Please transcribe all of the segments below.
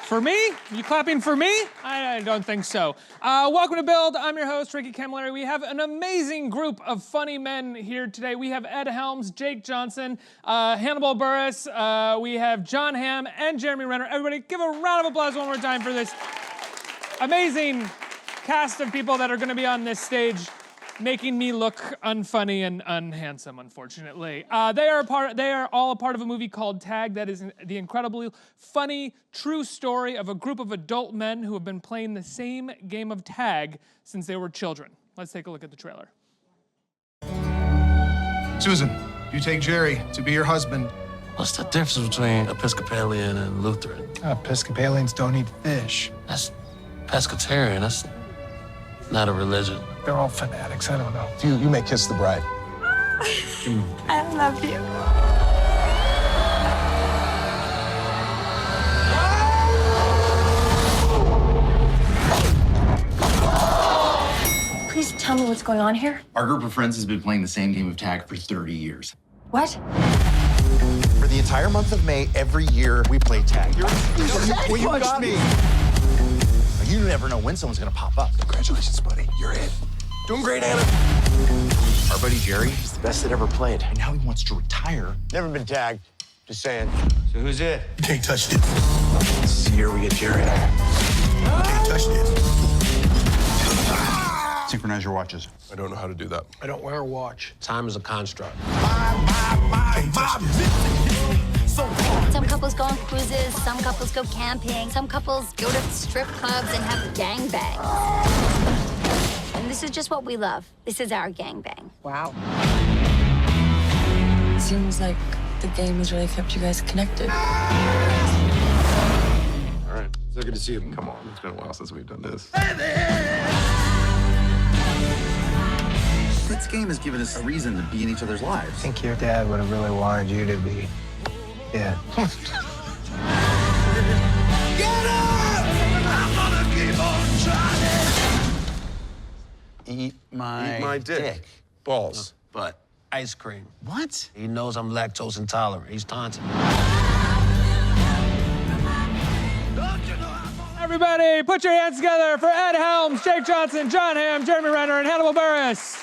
For me? You clapping for me? I don't think so. Welcome to Build. I'm your host, Ricky Camilleri. We have an amazing group of funny men here today. We have Ed Helms, Jake Johnson, Hannibal Buress. We have Jon Hamm and Jeremy Renner. Everybody, give a round of applause one more time for this amazing cast of people that are going to be on this stage, making me look unfunny and unhandsome, unfortunately. They are all a part of a movie called Tag that is the incredibly funny, true story of a group of adult men who have been playing the same game of tag since they were children. Let's take a look at the trailer. Susan, you take Jerry to be your husband. What's the difference between Episcopalian and Lutheran? Episcopalians don't eat fish. That's pescatarian. That's not a religion. They're all fanatics. I don't know. You may kiss the bride. I love you. Please tell me what's going on here. Our group of friends has been playing the same game of tag for 30 years. What? For the entire month of May, every year, we play tag. You punched me. You never know when someone's gonna pop up. Congratulations, buddy. You're in. Doing great, Anna. Our buddy Jerry is the best that ever played, and now he wants to retire. Never been tagged. Just saying. So who's it? Can't touch it. This is the year we get Jerry. Can't touch it. Synchronize your watches. I don't know how to do that. I don't wear a watch. Time is a construct. Can't touch it. Some couples go on cruises, some couples go camping, some couples go to strip clubs and have gangbangs. And this is just what we love. This is our gangbang. Wow. Seems like the game has really kept you guys connected. All right. So good to see you. Come on. It's been a while since we've done this. This game has given us a reason to be in each other's lives. I think your dad would have really wanted you to be dead. Get up! I'm gonna keep on trying. Eat my, Eat my dick. Balls. But ice cream. What? He knows I'm lactose intolerant. He's taunting me. Everybody, put your hands together for Ed Helms, Jake Johnson, Jon Hamm, Jeremy Renner, and Hannibal Buress.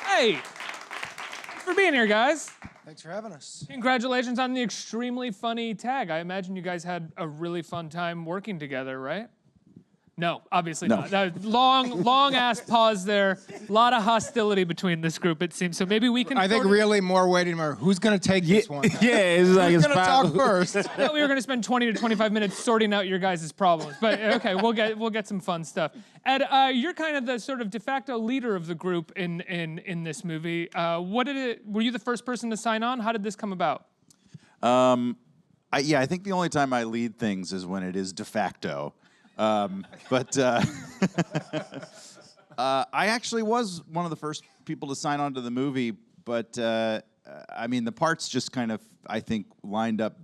Hey, thanks for being here, guys. Thanks for having us. Congratulations on the extremely funny tag. I imagine you guys had a really fun time working together, right? No, obviously not. Long ass pause there. A lot of hostility between this group, it seems. So maybe we can. I think really more waiting for who's going to take this one. Yeah, it's like Who's it's going to talk first? I thought we were going to spend 20 to 25 minutes sorting out your guys' problems, but okay, we'll get some fun stuff. Ed, you're kind of the sort of de facto leader of the group in this movie. Were you the first person to sign on? How did this come about? I think the only time I lead things is when it is de facto. But I actually was one of the first people to sign on to the movie, but I mean, the parts just kind of, I think, lined up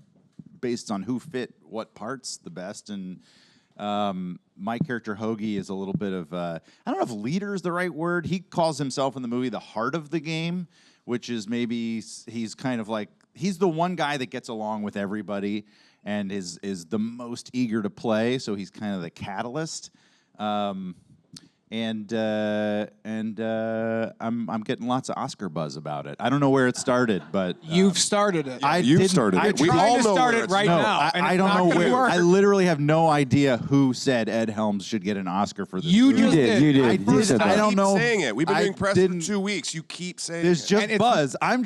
based on who fit what parts the best. And my character, Hoagie, is a little bit of, I don't know if leader is the right word. He calls himself in the movie the heart of the game, which is maybe he's kind of like, he's the one guy that gets along with everybody and is the most eager to play, so he's kind of the catalyst. I'm getting lots of Oscar buzz about it. I don't know where it started, but You've started it. You've started it. We all trying to know start where it it's right started. now. and I it's don't not know gonna where. work. I literally have no idea who said Ed Helms should get an Oscar for this. You movie. just did. You I did. first You said time. that. I don't Keep know. saying it. We've been I doing press for didn't- 2 weeks. You keep saying There's it. just And it's- buzz. I'm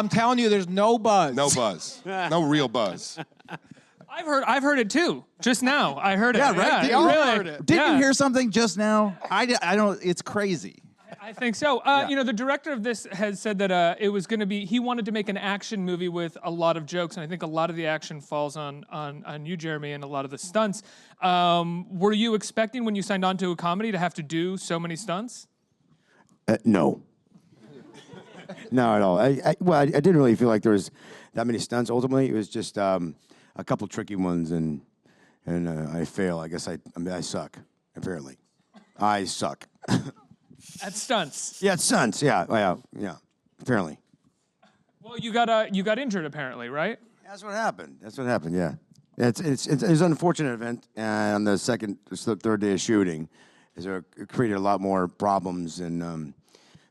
telling you, there's no buzz. No buzz. No real buzz. I've heard it too. Just now, I heard it. Yeah, right. Yeah, You really. heard it. Didn't Yeah. you hear something just now? I don't. It's crazy. I think so. You know, the director of this has said that it was going to be, he wanted to make an action movie with a lot of jokes, and I think a lot of the action falls on you, Jeremy, and a lot of the stunts. Were you expecting when you signed on to a comedy to have to do so many stunts? No. Not at all. I didn't really feel like there was that many stunts. Ultimately, it was just a couple tricky ones, and I fail. I guess I suck. Apparently, I suck. At stunts. Yeah, stunts. Yeah. Apparently. Well, you got injured apparently, right? That's what happened. Yeah. It's an unfortunate event, and on the third day of shooting, it created a lot more problems than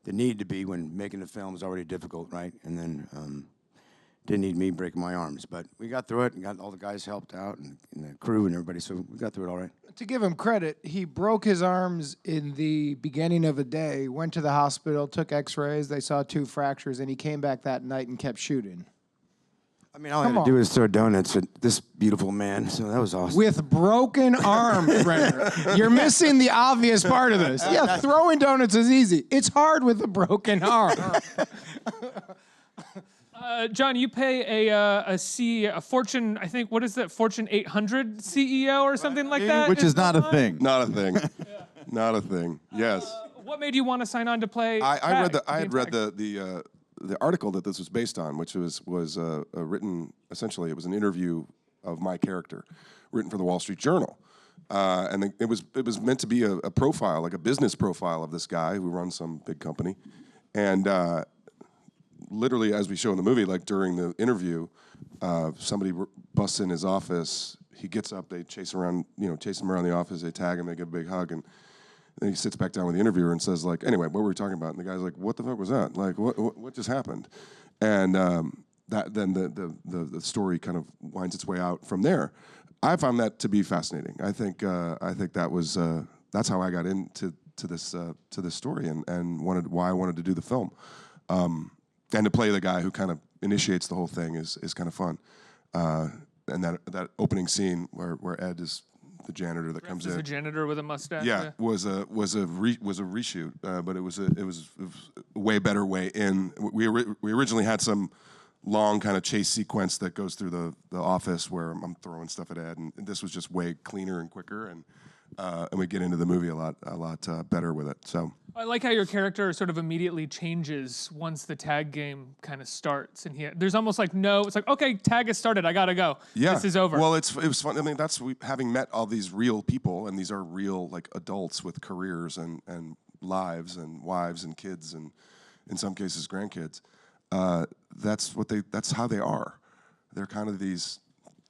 there needed to be when making the film was already difficult, right? And then didn't need me breaking my arms, but we got through it and got all the guys helped out and the crew and everybody, so we got through it all right. To give him credit, he broke his arms in the beginning of a day, went to the hospital, took x-rays, they saw 2 fractures, and he came back that night and kept shooting. I mean, all I had to do was throw donuts at this beautiful man, so that was awesome. With broken arms, Renner. You're missing the obvious part of this. Yeah, throwing donuts is easy. It's hard with a broken arm. John, you pay a Fortune, I think, what is that, Fortune 800 CEO or something like that? Which is not a thing. Not a thing. Not a thing. Yes. What made you want to sign on to play? I had read the article that this was based on, which was written, essentially, it was an interview of my character, written for the Wall Street Journal. And it was meant to be a profile, like a business profile of this guy who runs some big company. And literally, as we show in the movie, like during the interview, somebody busts in his office. He gets up, they chase him around the office, they tag him, they give a big hug, and then he sits back down with the interviewer and says, like, anyway, what were we talking about? And the guy's like, what the fuck was that? Like, what just happened? And then the story kind of winds its way out from there. I found that to be fascinating. I think that was that's how I got into this story and why I wanted to do the film. And to play the guy who kind of initiates the whole thing is kind of fun. And that opening scene where Ed is the janitor that comes in. The janitor with a mustache. Yeah, was a reshoot, but it was a way better way in. We originally had some long kind of chase sequence that goes through the office where I'm throwing stuff at Ed, and this was just way cleaner and quicker, and we get into the movie a lot better with it. So I like how your character sort of immediately changes once the tag game kind of starts, and there's almost like it's like, okay, tag has started, I gotta go. Yeah, this is over. Well, it was fun. I mean, having met all these real people, and these are real like adults with careers and lives and wives and kids and in some cases grandkids. That's how they are. They're kind of these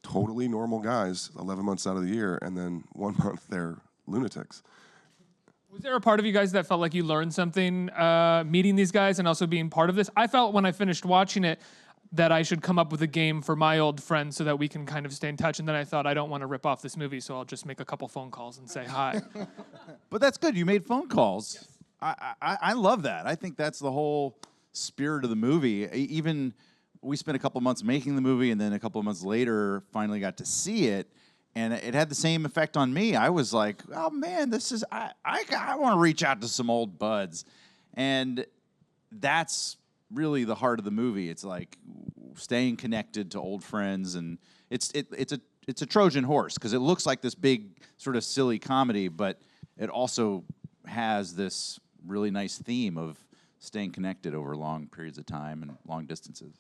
totally normal guys 11 months out of the year, and then 1 month they're lunatics. Was there a part of you guys that felt like you learned something meeting these guys and also being part of this? I felt when I finished watching it that I should come up with a game for my old friends so that we can kind of stay in touch, and then I thought I don't want to rip off this movie, so I'll just make a couple phone calls and say hi. But that's good. You made phone calls. Yes. I love that. I think that's the whole spirit of the movie. Even we spent a couple months making the movie, and then a couple of months later finally got to see it, and it had the same effect on me. I was like, oh man, I want to reach out to some old buds. And that's really the heart of the movie. It's like staying connected to old friends, and it's a Trojan horse because it looks like this big sort of silly comedy, but it also has this really nice theme of staying connected over long periods of time and long distances.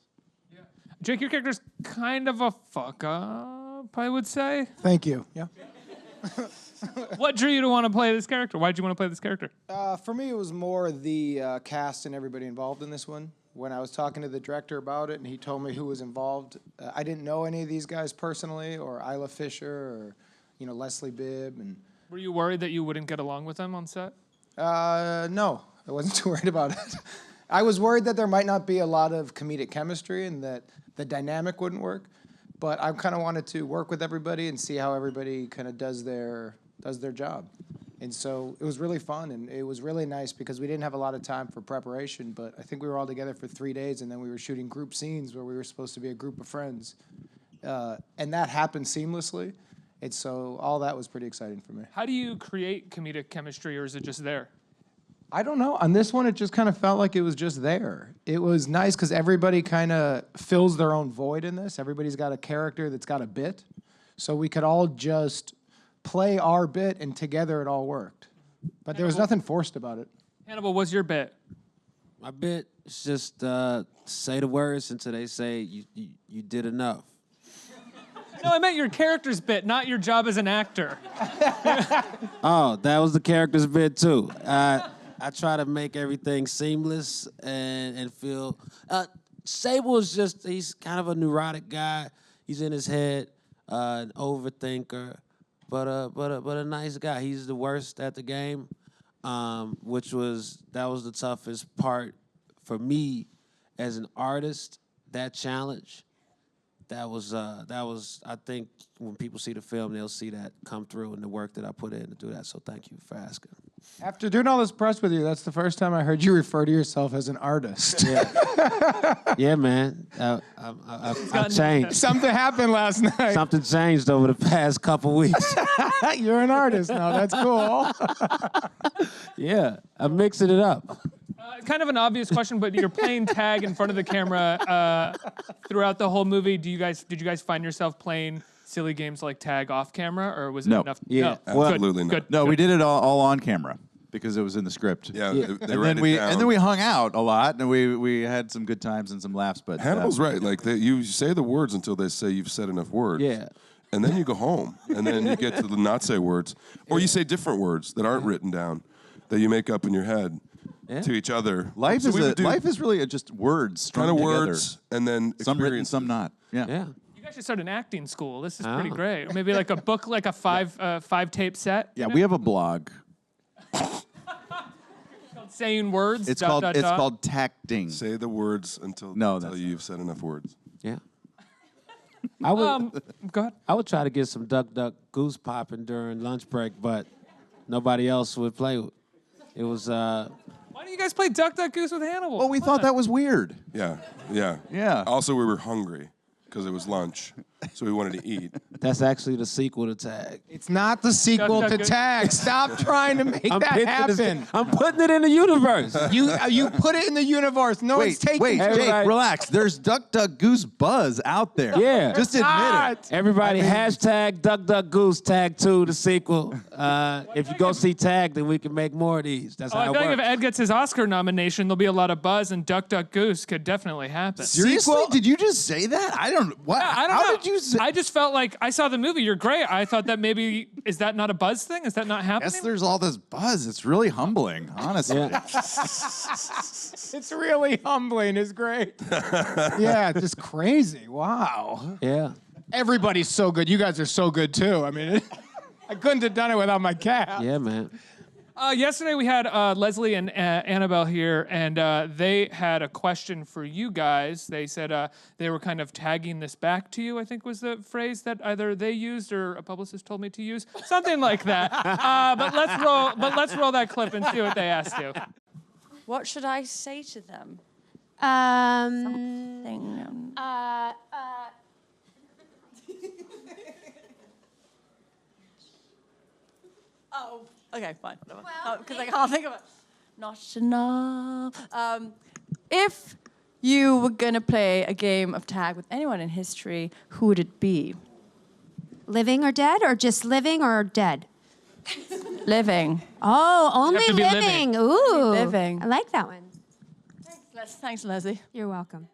Yeah. Jake, your character's kind of a fuck up, I would say. Thank you. Yeah. What drew you to want to play this character? Why did you want to play this character? For me, it was more the cast and everybody involved in this one. When I was talking to the director about it and he told me who was involved, I didn't know any of these guys personally, or Isla Fisher, or Leslie Bibb. And were you worried that you wouldn't get along with them on set? No, I wasn't too worried about it. I was worried that there might not be a lot of comedic chemistry and that the dynamic wouldn't work. But I kind of wanted to work with everybody and see how everybody kind of does their job. And so it was really fun, and it was really nice because we didn't have a lot of time for preparation, but I think we were all together for 3 days, and then we were shooting group scenes where we were supposed to be a group of friends. And that happened seamlessly. And so all that was pretty exciting for me. How do you create comedic chemistry, or is it just there? I don't know. On this one, it just kind of felt like it was just there. It was nice because everybody kind of fills their own void in this. Everybody's got a character that's got a bit. So we could all just play our bit, and together it all worked. But there was nothing forced about it. Hannibal, what's your bit? My bit is just say the words until they say you did enough. No, I meant your character's bit, not your job as an actor. Oh, that was the character's bit too. I try to make everything seamless and feel. Sable is he's kind of a neurotic guy. He's in his head. an overthinker, but a nice guy. He's the worst at the game, that was the toughest part for me as an artist. That challenge, that was I think when people see the film, they'll see that come through in the work that I put in to do that. So thank you for asking. After doing all this press with you, that's the first time I heard you refer to yourself as an artist. Yeah, yeah, man. I've changed. Something happened last night. Something changed over the past couple weeks. You're an artist now. That's cool. Yeah, I'm mixing it up. Kind of an obvious question, but you're playing tag in front of the camera throughout the whole movie. Did you guys find yourself playing silly games like tag off camera, or was it enough? Yeah, no. Absolutely not. Good. No, we did it all on camera because it was in the script. Yeah, they and write then it down. and then we hung out a lot, and we had some good times and some laughs. But Hannibal's right. Like you say the words until they say you've said enough words. Yeah. And then you go home, and then you get to the not say words, or you say different words that aren't written down, that you make up in your head to each other. Life So we would do is really just words, kind strung of together. words, and then Some written, experiences. some not. Yeah. Yeah. You guys should start an acting school. This is pretty Oh. great. Or maybe like a book, like a five tape set. Yeah, we have a blog. Saying words. It's dot, dot, dot. called tacting. Say the words until you've said enough words. Yeah. I would Go ahead. I would try to get some duck goose popping during lunch break, but nobody else would play. It was Why don't you guys play Duck Duck Goose with Hannibal? Well, we thought that was weird. Yeah, yeah. Yeah. Also, we were hungry because it was lunch, so we wanted to eat. That's actually the sequel to Tag. It's not the sequel Duck, to duck, Tag. Stop trying to make that pitching happen. I'm putting it in the universe. You put it in the universe. No one's taking Wait, it. Jake, relax. There's Duck Duck Goose buzz out there. Yeah. Just admit it. Everybody, hashtag Duck Duck Goose Tag 2, the sequel. If you go see Tag, then we can make more of these. That's I how it feel like if works. Ed gets his Oscar nomination, there'll be a lot of buzz, and Duck Duck Goose could definitely happen. Seriously? Did you just say that? I don't. What? Yeah, I don't How know. did you say? I just felt like I saw the movie. You're great. I thought that maybe is that not a buzz thing? Is that not happening? Yes, there's all this buzz. It's really humbling, honestly. Yeah. It's really humbling. It's great. Yeah, it's just crazy. Wow. Yeah. Everybody's so good. You guys are so good too. I mean, I couldn't have done it without my cat. Yeah, man. Yesterday we had Leslie and Annabelle here, and they had a question for you guys. They said they were kind of tagging this back to you, I think was the phrase that either they used or a publicist told me to use, something like that. But let's roll that clip and see what they asked you. What should I say to them? Oh, okay, fine. Because I can't think of it. Not enough. If you were going to play a game of tag with anyone in history, who would it be? Living or dead, or just living or dead? Living. Oh, only have to be living. living. Ooh. Living. I like that one. Thanks, Leslie. You're welcome.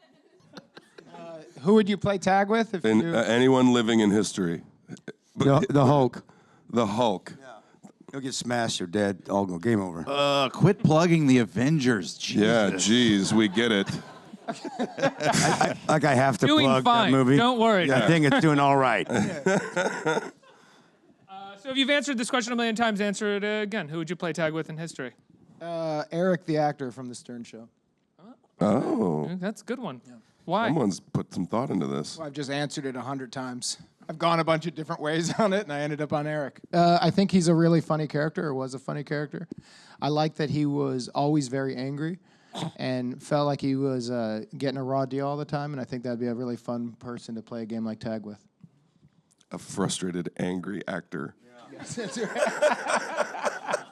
Who would you play tag with? If And you... anyone living in history. The Hulk. The Hulk. You'll get smashed or dead. All go game over. Quit plugging the Avengers. Jesus. Yeah, geez, we get it. I have to Doing plug fine. that movie. Don't worry. I think it's doing all right. So if you've answered this question a million times, answer it again. Who would you play tag with in history? Eric, the actor from The Stern Show. Oh, That's a good one. Why? someone's put some thought into this. Well, I've just answered it 100 times. I've gone a bunch of different ways on it, and I ended up on Eric. I think he's a really funny character, or was a funny character. I like that he was always very angry and felt like he was getting a raw deal all the time, and I think that'd be a really fun person to play a game like tag with. A frustrated, angry actor. Yes. Isn't that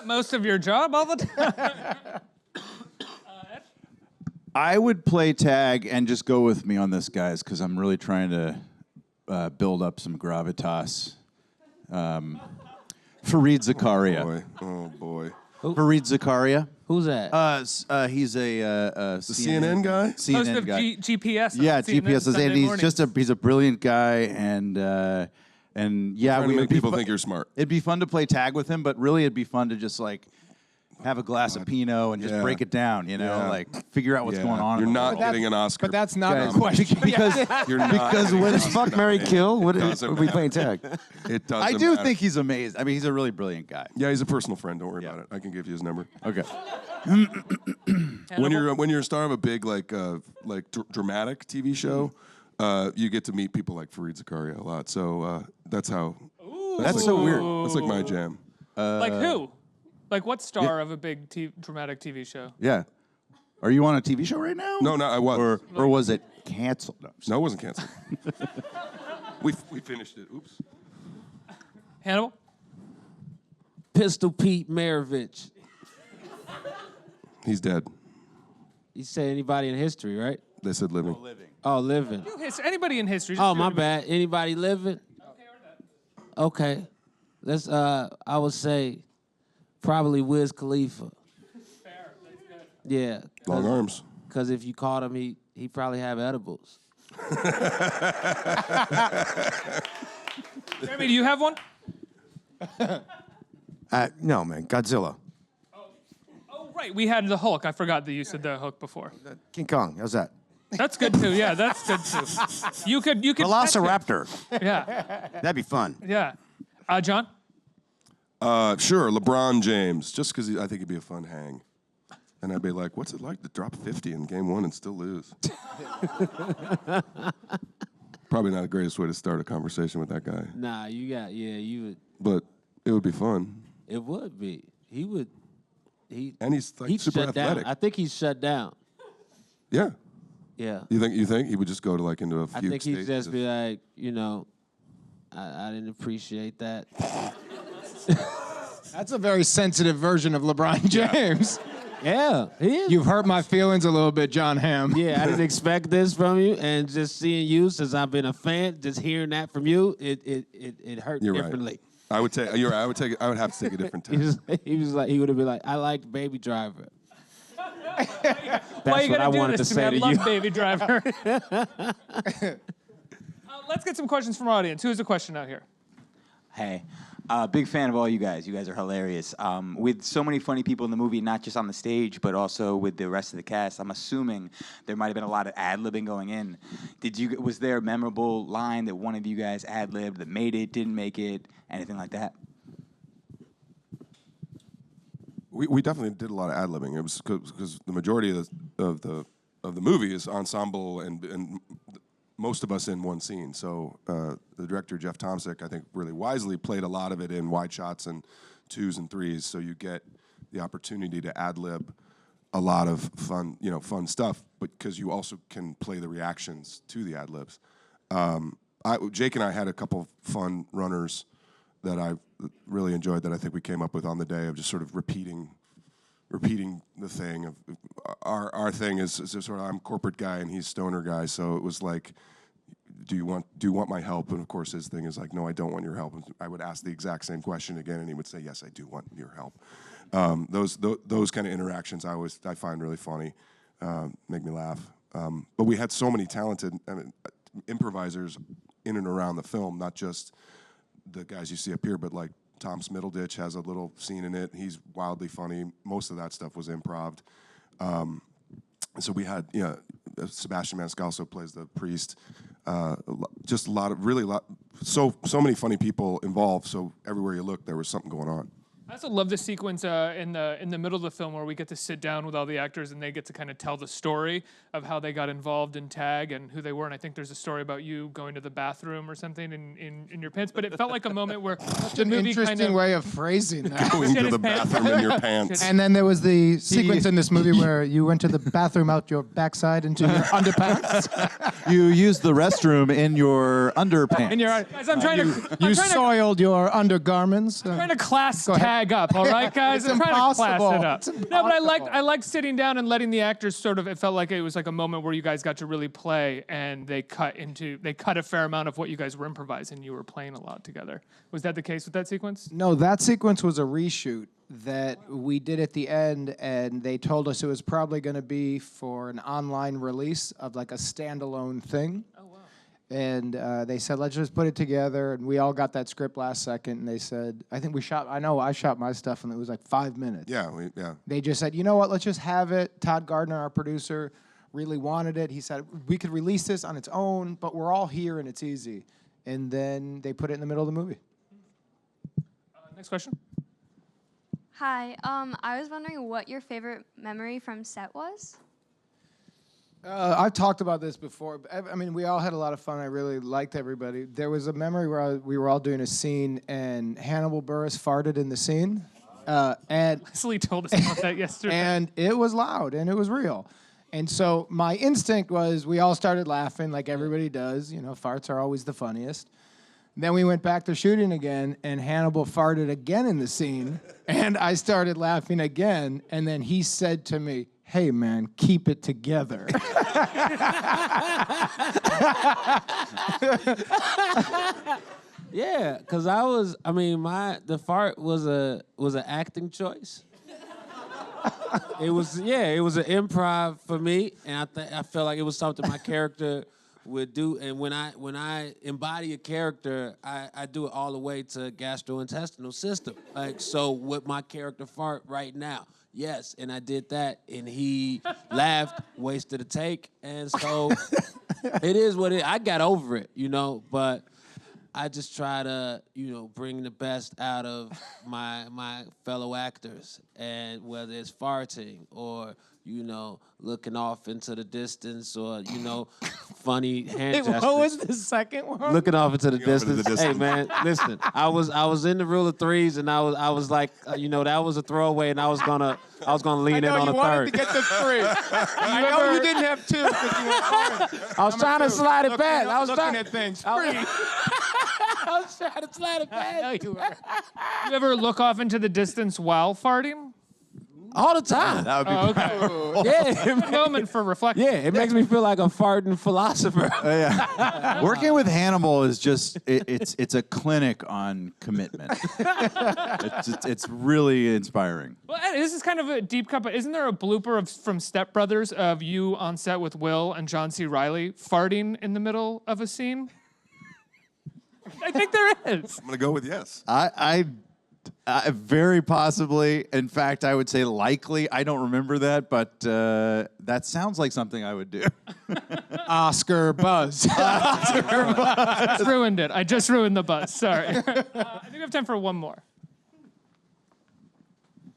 most of your job all the time? I would play tag and just go with me on this, guys, because I'm really trying to build up some gravitas. Fareed Zakaria. Oh boy. Fareed Zakaria. Who's that? He's a The CNN guy? Host CNN of guy. GPS. on Yeah, CNN GPS. Sunday He's mornings. just he's a brilliant guy, and yeah, Trying to make people think you're smart. It'd be fun to play tag with him, but really it'd be fun to just like have a glass of Pinot and just break it down, you know, like figure out what's going on. You're in the not world. getting an Oscar. But that's not Guys, a question. because You're not Because getting what an is Oscar fuck, marry, nomination. kill? What Doesn't are we playing matter. tag? It doesn't I do matter. think he's amazing. I mean, he's a really brilliant guy. Yeah, he's a personal friend. Don't worry about it. I can give you his number. Okay. When you're a star of a big dramatic TV show, you get to meet people like Fareed Zakaria a lot. So that's how. That's so weird. That's like my jam. Like who? Like what star of a big dramatic TV show? Yeah. Are you on a TV show right now? No, I was. Or was it canceled? No, it wasn't canceled. we finished it. Oops. Hannibal? Pistol Pete Maravich. He's dead. You say anybody in history, right? They said living. Oh, living. Anybody in history? Oh, my bad. Anybody living? Okay. Let's, I would say probably Wiz Khalifa. Fair. That's good. Yeah. Long arms. Because if you caught him, he probably have edibles. Jeremy, do you have one? No, man. Godzilla. Oh, right. We had the Hulk. I forgot that you said the Hulk before. King Kong. How's that? That's good too. Yeah, that's good too. You could. Velociraptor. Yeah. That'd be fun. Yeah. John? Sure, LeBron James. Just because I think he'd be a fun hang. And I'd be like, what's it like to drop 50 in game 1 and still lose? Probably not the greatest way to start a conversation with that guy. Nah, you would. But it would be fun. It would be. He would. And he's like super shut athletic. down. I think he's shut down. Yeah. Yeah. You think he would just go to into a I fugue think state? he'd just be like, I didn't appreciate that. That's a very sensitive version of LeBron James. Yeah, he is. You've hurt my feelings a little bit, Jon Hamm. Yeah, I didn't expect this from you, and just seeing you since I've been a fan, just hearing that from you, it hurt You're differently. Right. I would take. You're right. I would have to take a different He test. he would have been like, I liked Baby Driver. Why you what I gotta do wanted this to me? say I to love you. Baby Driver. Let's get some questions from our audience. Who has a question out here? Hey, big fan of all you guys. You guys are hilarious. With so many funny people in the movie, not just on the stage, but also with the rest of the cast, I'm assuming there might have been a lot of ad-libbing going in. Was there a memorable line that one of you guys ad-libbed that made it, didn't make it, anything like that? We definitely did a lot of ad-libbing. It was because the majority of the movie is ensemble and most of us in one scene. So the director, Jeff Tomsic, I think really wisely played a lot of it in wide shots and 2s and 3s. So you get the opportunity to ad-lib a lot of fun stuff, but because you also can play the reactions to the ad-libs. Jake and I had a couple fun runners that I really enjoyed that I think we came up with on the day of just sort of repeating the thing of our thing is sort of I'm corporate guy and he's stoner guy, so it was like, do you want my help? And of course his thing is like, no, I don't want your help. And I would ask the exact same question again, and he would say, yes, I do want your help. Those kind of interactions I find really funny, make me laugh. But we had so many talented improvisers in and around the film, not just the guys you see up here, but like Tom Smiddleditch has a little scene in it. He's wildly funny. Most of that stuff was improv. So we had, Sebastian Maniscalco plays the priest. Just so many funny people involved. So everywhere you look, there was something going on. I also love the sequence in the middle of the film where we get to sit down with all the actors and they get to kind of tell the story of how they got involved in tag and who they were. And I think there's a story about you going to the bathroom or something in your pants. But it felt like a moment where the movie Interesting way of phrasing that. Going to the bathroom in your pants. And then there was the sequence in this movie where you went to the bathroom out your backside into your underpants. You used the restroom in your underpants. Guys, I'm trying to soiled your undergarments. trying to class tag up, all right, guys? It's I'm trying to class impossible. it up. It's No, but I liked sitting down and letting the actors sort of. It felt like it was like a moment where you guys got to really play, and they cut a fair amount of what you guys were improvising. You were playing a lot together. Was that the case with that sequence? No, that sequence was a reshoot that we did at the end, and they told us it was probably going to be for an online release of like a standalone thing. And they said, let's just put it together. And we all got that script last second. And they said, I shot my stuff, and it was like 5 minutes. Yeah. They just said, you know what, let's just have it. Todd Gardner, our producer, really wanted it. He said, we could release this on its own, but we're all here and it's easy. And then they put it in the middle of the movie. Next question. Hi, I was wondering what your favorite memory from set was? I've talked about this before. I mean, we all had a lot of fun. I really liked everybody. There was a memory where we were all doing a scene, and Hannibal Buress farted in the scene. And Leslie told us about that yesterday. And it was loud, and it was real. And so my instinct was we all started laughing like everybody does. You know, farts are always the funniest. Then we went back to shooting again, and Hannibal farted again in the scene, and I started laughing again, and then he said to me, hey, man, keep it together. Yeah, because the fart was an acting choice. It was an improv for me, and I felt like it was something my character would do. And when I embody a character, I do it all the way to gastrointestinal system. Like, so with my character fart right now, yes, and I did that, and he laughed, wasted a take, and so it is what it is. I got over it, but I just try to, bring the best out of my fellow actors, and whether it's farting or, looking off into the distance or, funny hand gestures. What was the second one? Looking off into the distance. Hey man, listen. I was in the rule of threes, and I was like, that was a throwaway, and I was gonna lean in on a third. You wanted to get the three. I know you didn't have two because you were farting. I was trying to slide it back. I was looking at things. I was trying to slide it back. I know you were. You ever look off into the distance while farting? All the time. That would be Okay. Moment for reflection. Yeah, it makes me feel like a farting philosopher. Working with Hannibal is just it's a clinic on commitment. It's really inspiring. Well, Ed, this is kind of a deep cut, but isn't there a blooper from Step Brothers of you on set with Will and John C. Reilly farting in the middle of a scene? I think there is. I'm gonna go with yes. I very possibly. In fact, I would say likely. I don't remember that, but that sounds like something I would do. Oscar buzz. Just ruined it. I just ruined the buzz. Sorry. I think we have time for one more.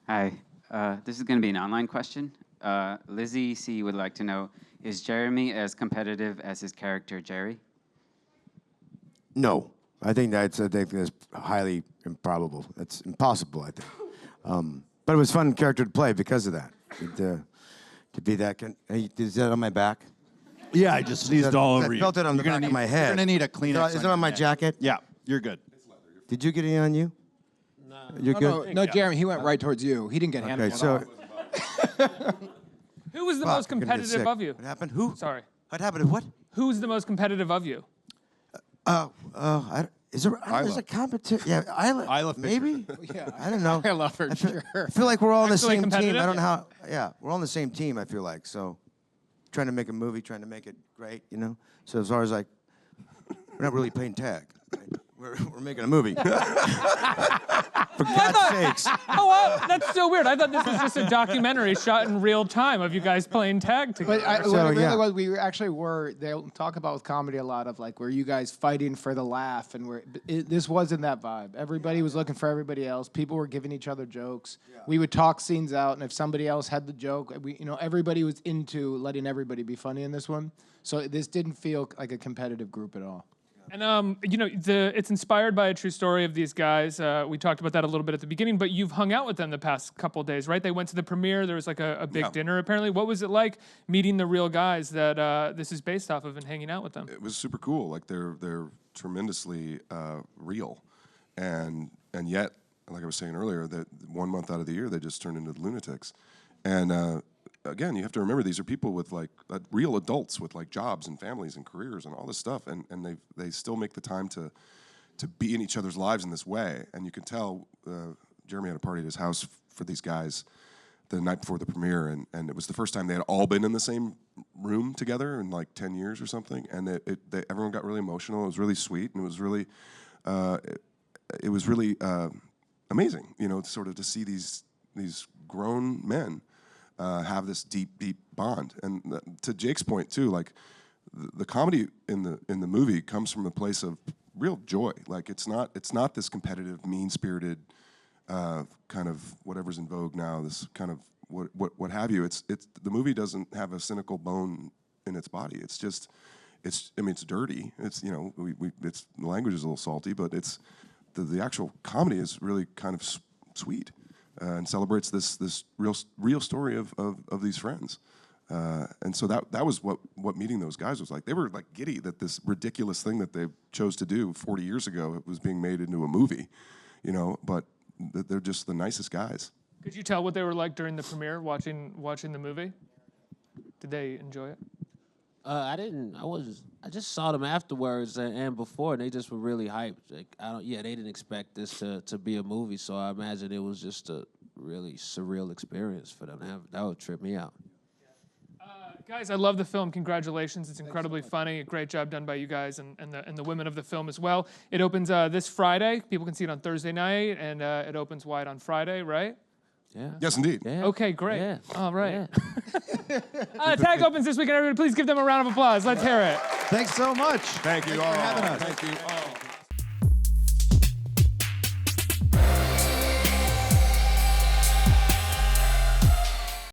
Hi. This is going to be an online question. Lizzie C. would like to know, is Jeremy as competitive as his character, Jerry? No. I think that's highly improbable. That's impossible, I think. But it was a fun character to play because of that. To be that. Is that on my back? Yeah, I just sneezed all over you. I felt it on the back of my head. You're going to need a Kleenex. Is it on my jacket? Yeah, you're good. Did you get any on you? No. You're good? No, Jeremy, he went right towards you. He didn't get Hannibal at all. Who was the most competitive of you? What happened? Who? Sorry. What happened? What? Who's the most competitive of you? Is there a competition? Yeah, Isla maybe? Yeah. I don't know. I love her, I feel like we're all on the Actually same team. competitive? I don't know how. Yeah, we're all on the same team, I feel like. So, trying to make a movie, trying to make it great, So as far as like, we're not really playing tag. Right? We're making a movie. For God's sakes. Oh, wow, that's so weird. I thought this was just a documentary shot in real time of you guys playing tag together. But what it really was, we actually were, they'll talk about with comedy a lot of like, were you guys fighting for the laugh? And this wasn't that vibe. Everybody was looking for everybody else. People were giving each other jokes. Yeah. We would talk scenes out, and if somebody else had the joke, everybody was into letting everybody be funny in this one. So this didn't feel like a competitive group at all. And, it's inspired by a true story of these guys. We talked about that a little bit at the beginning, but you've hung out with them the past couple of days, right? They went to the premiere. There was like a big dinner, apparently. What was it like meeting the real guys that this is based off of and hanging out with them? It was super cool. Like, they're tremendously real. And yet, like I was saying earlier, that 1 month out of the year, they just turned into lunatics. And again, you have to remember these are people with like real adults with like jobs and families and careers and all this stuff, and they still make the time to be in each other's lives in this way. And you can tell Jeremy had a party at his house for these guys the night before the premiere, and it was the first time they had all been in the same room together in like 10 years or something, and everyone got really emotional. It was really sweet, and it was really amazing, you know, sort of to see these grown men have this deep bond. And to Jake's point too, like the comedy in the movie comes from a place of real joy. Like it's not this competitive, mean-spirited kind of whatever's in vogue now. This kind of what have you. It's the movie doesn't have a cynical bone in its body. It's just I mean it's dirty. It's, you know, it's the language is a little salty, but it's the actual comedy is really kind of sweet and celebrates this real story of these friends. And so that was what meeting those guys was like. They were like giddy that this ridiculous thing that they chose to do 40 years ago was being made into a movie, you know. But they're just the nicest guys. Could you tell what they were like during the premiere, watching the movie? Did they enjoy it? I didn't. I just saw them afterwards and before, and they just were really hyped. Like they didn't expect this to be a movie, so I imagine it was just a really surreal experience for them. That would trip me out. Guys, I love the film. Congratulations. It's incredibly funny. A great job done by you guys and the women of the film as well. It opens this Friday. People can see it on Thursday night, and it opens wide on Friday, right? Yeah. Yes, indeed. Yeah. Okay, great. Yeah. All right. Yeah. Tag opens this weekend. Everybody, please give them a round of applause. Let's hear it. Thanks so much. Thank you all. For having us. Thank you all.